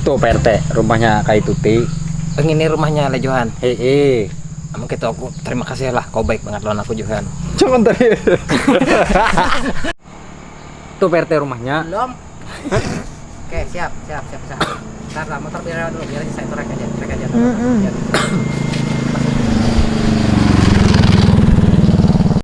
Tuh Pak RT, rumahnya Kak Tuti. Ini rumahnya Le Johan. Hei. Kamu gitu aku terima kasih lah, kau baik banget lawan aku Johan. Cuman tadi. Tuh Pak RT rumahnya. Belum. Oke, siap. Ntar motor biar dulu, biar saya trek aja. Biar.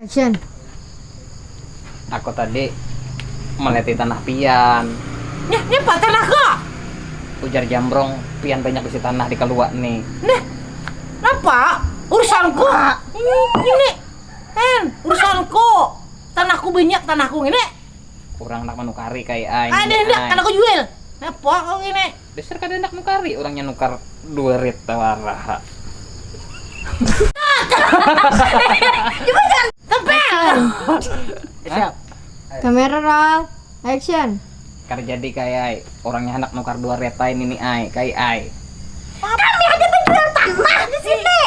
Action. Aku tadi meleti tanah pian. Ini apa tanah kok? Ujar Jambrong, pian banyak isi tanah di keluak nih. Nih, kenapa? Urusanku. Ini, urusanku. Tanahku banyak, tanahku ini. Kurang nak menukari kayak ai. Ada hendak, kan aku jual. Kenapa kau ini? Dasar kada nak nukari, orangnya nukar duit tawaraha. Coba jangan tempel. Siap. Kamera roll. Action. Kar jadi kayak ai, orangnya hendak nukar 2 retain ini ai, kayak ai. Kami ada penjual tanah di sini.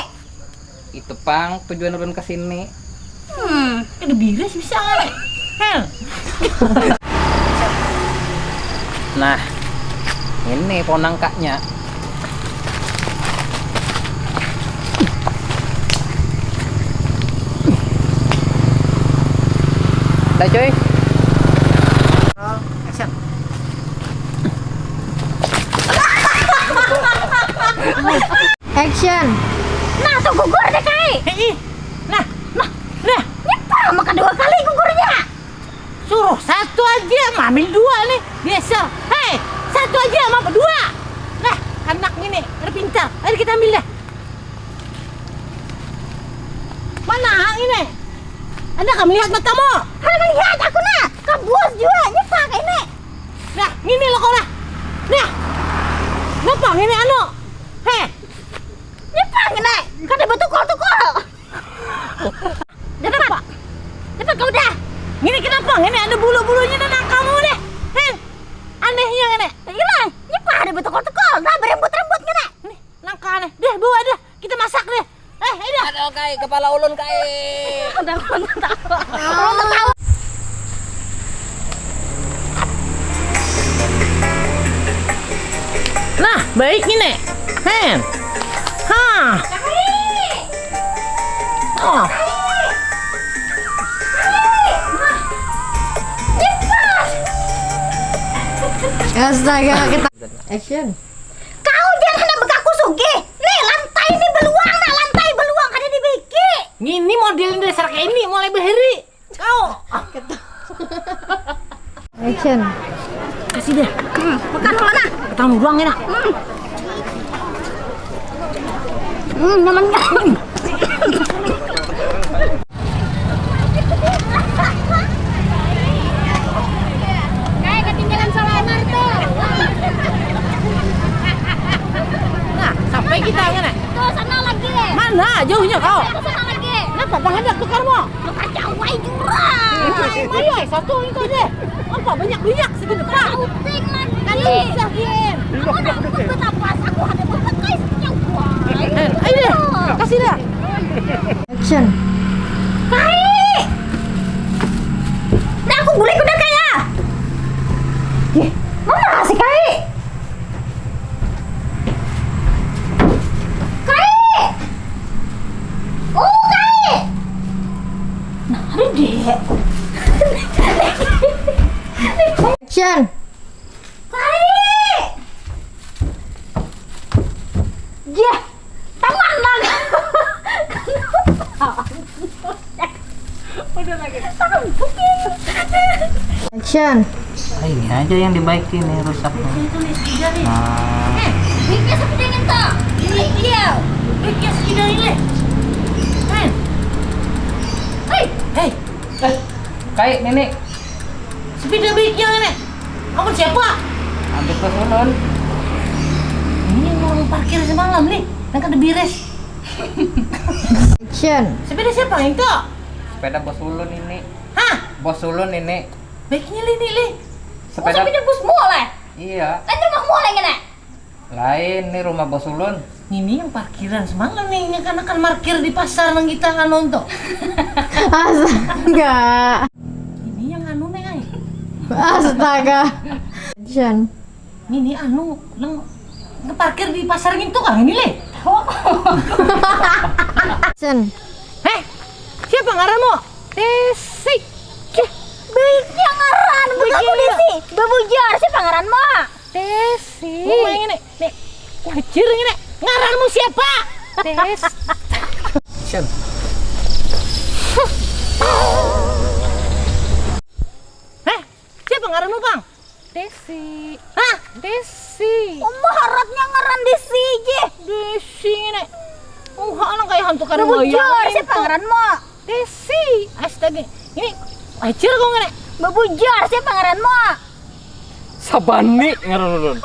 Itu pang tujuan ulun ke sini. Ada biras bisa nggak? Nah, ini ponangkaknya. Dah cuy. Action. Action. Nah, tuh gugur deh kai. Nah. Nyepa makan 2 kali gugurnya. Suruh 1 aja, ambil 2 nih. Biasa. Hei, 1 aja, apa 2? Nah, anak ini, ada pintar. Ayo kita ambil dah. Mana hang ini? Anda kan melihat matamu? Hang melihat aku nak. Kabus juga, nyepa kayak ini. Nah, ini loh kau lah. Nah, ngapa ini anu? Hei, nyepa ini. Kan ada betukul-tukul. Dapat kau dah. Ini kenapa? Ini ada bulu-bulunya dan kamu deh. Anehnya ini. Hilang. Nyepa ada betukul-tukul. Nah, berembut-rembut ini. Nih, langkah nih. Deh, bawa deh. Kita masak deh. Ayo. Aduh kai, kepala ulun kai. Udah tahu. Nah, baik ini. Oh. Astaga, kita. Action. Kau jangan hendak bekaku sugih. Nih, lantai ini beluang, nak lantai beluang kada dibiki. Ini modelnya dasar kayak ini mulai beheri. Kau. Action. Kasih deh. Makan mana? Kita nuruang ya nak. Nyaman kan? Kayak ketinggalan solar tuh. Nah, sampai kita kan? Tuh sana lagi. Mana jauhnya kau? Tuh sana lagi. Kenapa dah hendak tukar mo? Lu kacau wai jurang. Ayo, satu itu deh. Apa banyak segitu pak? Uting man. Bisa Kim. Aku nak ikut apa? Aku ada berbagai senyawa. Ayo deh, kasih dah. Action. Kai. Dah aku boleh kuda kaya. Mana si Kai? Kai. Oh Kai. Nah, ada deh. Action. Kai. Ya, taman lah. Udah lagi. Action. Ini aja yang dibaikin nih rusaknya. Nah, Biknya seperti ini tuh. Ini dia. Biknya segini ini. Hei, kayak nenek sepeda biknya ini. Kamu siapa? ambil ke ulun. Ini yang orang parkir semalam nih. Yang kada beres. Action. Sepeda siapa itu? Sepeda bos ulun ini. Hah? Bos ulun ini. Biknya li. Sepeda. Sepeda bus mall. Iya. Kan rumah mall yang ini. Lain nih rumah bos ulun. Ini yang parkiran semalam nih. Yang kan akan parkir di pasar nang kita kan nonton. Astaga. Ini yang anu nih ay. Astaga. Action. Ini anu lang ngeparkir di pasar gitu kan ini le. Action. Siapa ngaranmu? Desi. Baiknya ngaran, bukan aku Desi. Bebujar siapa ngaranmu? Desi. Mau ini nih. Wajar ini. Ngaranmu siapa? Des. Action. Siapa ngaranmu, Bang? Desi. Hah? Desi. Harapnya ngaran Desi je. Desi ini. Oh, alang kayak hantu karena Bebujar siapa ngaranmu? Desi. Astaga. Ini wajar kok ngene. Bebujar siapa ngaranmu? Sabani ngaran.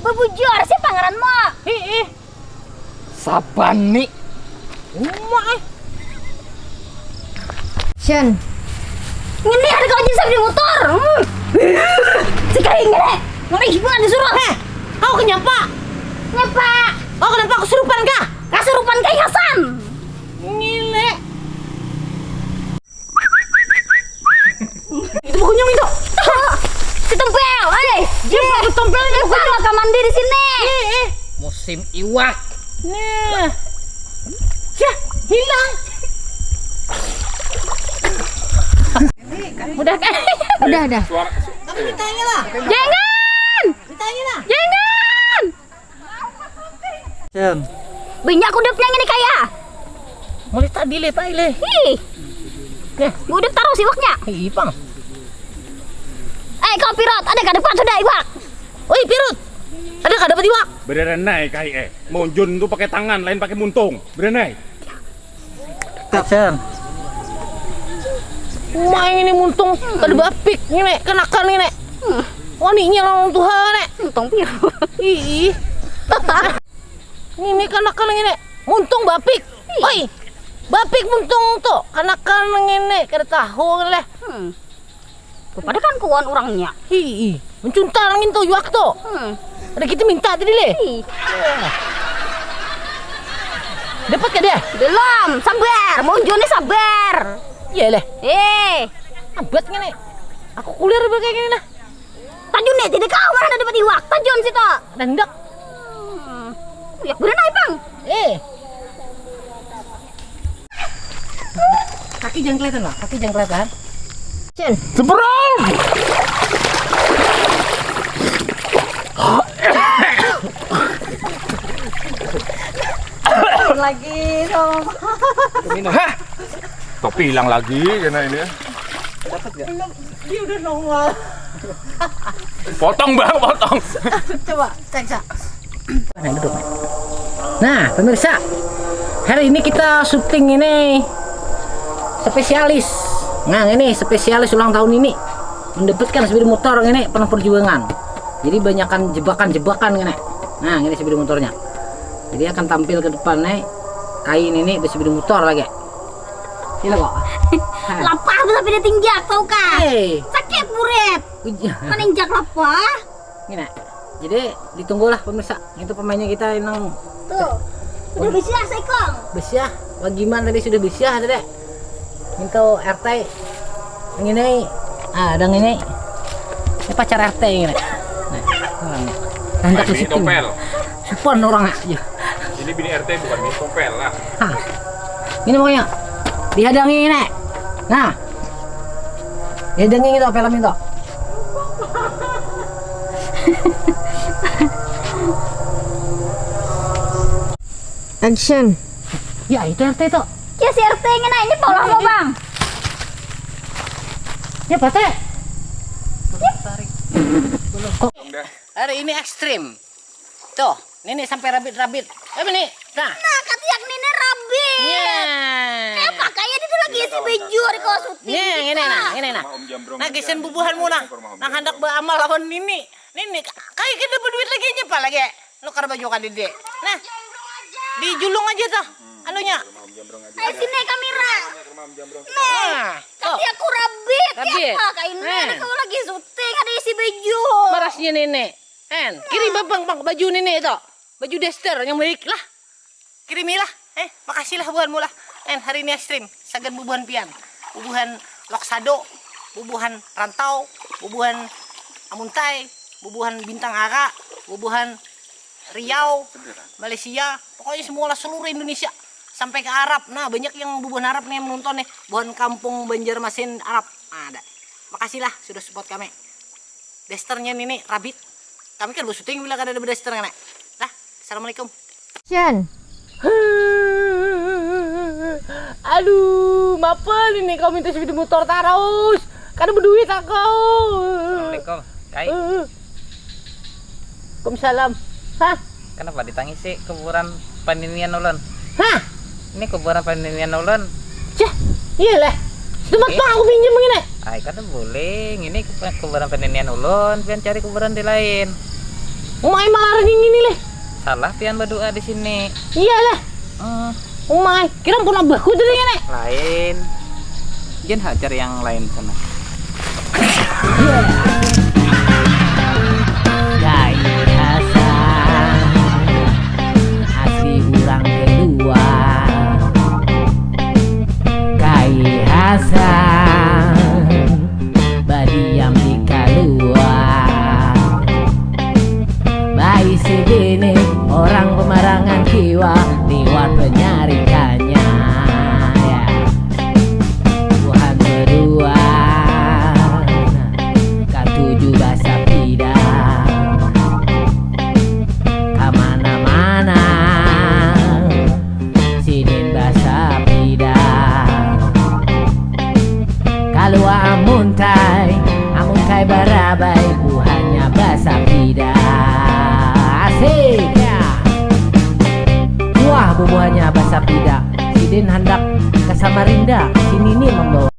Bebujar siapa ngaranmu? Ih. Sabani. Umah. Action. Ini ada kau jadi di motor. Sekali ngene. Ngeri gimana disuruh? Kau kenyapa? Ngapa? Oh, kenapa kesurupan kah? Kasurupan kayak Hasan. Ngile. Itu bukunya itu. Ketempel, Jempol ketempelnya bukan maka mandi di sini. Musim iwak. Nah. Ya, hilang. Udah kan? Udah. Tapi ditanya lah. Jangan! Ditanya lah. Jangan! Action. Banyak udapnya ini kayak. Mulai tadi le, Pak le. Ih. Udap taruh siwaknya. Ih, Bang. Kau Pirot, ada ke depan sudah iwak. Oi, Pirut. Ada enggak dapat iwak? Berenai kai monjun tuh pakai tangan, lain pakai muntung. Berenai. Action. Main ini muntung kada bapik ngene, kenakan ngene. Waninya lawan Tuhan nek. Untung Pirot. Ih. Ini kenakan ngene. Muntung bapik. Oi. Bapik muntung to. Kenakan ngene kada tahu leh. Kepada kan kuan orangnya. Ih. Mencuntar angin to yuak to. Ada kita minta tadi le. Ih. Dapat ka dia? Belum, sabar. Monjone sabar. Iya leh. Eh, Abad ngene. Aku kuliah kayak gini nah. tajun nih, tidak kau mana dapat iwak. Tajun situ. Dandak. Ya berenai bang. Kaki jangan kelihatan lah. Kaki jangan kelihatan. Action. Seberang. Lagi sama Hah? Topi hilang lagi kena ini. Dia udah nongol. Potong bang, potong. Coba cek sa. Nah, duduk. Nah, pemirsa, hari ini kita syuting ini spesialis. Nah, ini spesialis ulang tahun ini mendapatkan sepeda motor ini penuh perjuangan. Jadi banyakkan jebakan-jebakan ini. Nah, ini sepeda motornya. Jadi akan tampil ke depan nih kain ini bersepeda motor lagi. Gila kok. Lapah tapi dia tinjak tau kah? Sakit buret. Meninjak lapah. Gini. Jadi ditunggulah pemirsa. Itu pemainnya kita yang Tuh. Udah bisa sekong. Besyah, bagaimana tadi sudah besyah tadi? Minta RT yang ini, ada yang ini pacar RT yang ini. Nah, orangnya. Hendak di situ. Tompel. Supon orang aja. Ini bini RT bukan bini tompel lah. Hah. Ini pokoknya dihadangi ini. Nah. Dihadangi itu film itu. Action. Ya, itu RT itu. Ya si RT ini pola mau bang. Ya, Pak Teh. Hari ini ekstrim. Tuh, nenek sampai rabit-rabit. Nih. Nah. Nah katiak nenek rabi. Apa kayak itu lagi si baju di kau syuting. Ini nah. Nah, gesen bubuhanmu nah. Nah, hendak beramal lawan Nini. Nini, kayak kita berduit lagi aja Pak lagi. Lu kar baju kan Dede. Nah. Dijulung aja tuh. Anunya. Ayo sini kamera. Nah, Katiak aku rabit. Rabit. Apa kayak nenek kau lagi syuting ada isi baju. Marasnya nenek. Kirim bang baju nenek itu. Baju daster yang baik lah. Kirimilah. Makasih lah bubuhanmu lah. Hari ini ekstrim. Sagan bubuhan pian. Bubuhan loksado. Bubuhan rantau. Bubuhan amuntai. Bubuhan bintang ara. bubuhan Riau, Malaysia, pokoknya semua lah seluruh Indonesia sampai ke Arab. Nah, banyak yang bubuhan Arab nih yang menonton nih, bubuhan kampung Banjarmasin Arab. Nah, ada. Makasih lah sudah support kami. Desternya nih Rabbit. Kami kan buat syuting bila ada dester kan. Dah, assalamualaikum. Action. Aduh, maafan ini kau minta sepeda motor terus. Kan berduit aku. Assalamualaikum. Kai, Waalaikumsalam. Hah? kenapa ditangisi kuburan paninian ulun? Hah? Ini kuburan paninian ulun. Cah, iyalah. Tempat bang aku pinjam begini. Ay, kan boleh. Ini kuburan paninian ulun, pian cari kuburan di lain. Umay malah ini leh. Salah pian berdoa di sini. Iyalah. Umay, kira pun abahku dari ini. Lain. Jen hajar yang lain sana. Kai Hasan asli orang kedua. Kai Hasan badiam di Kaluar. Bayi segini orang pemarangan jiwa lewat penyarikannya. Ya. Tuhan berdua K7 bahasa pidang Kamana-mana Sinin bahasa pidang Kalau amuntai barabai buahnya bahasa pidang. Asik ya. Wah buahnya bahasa pidang. Sidin hendak ke Samarinda, sini nih membawa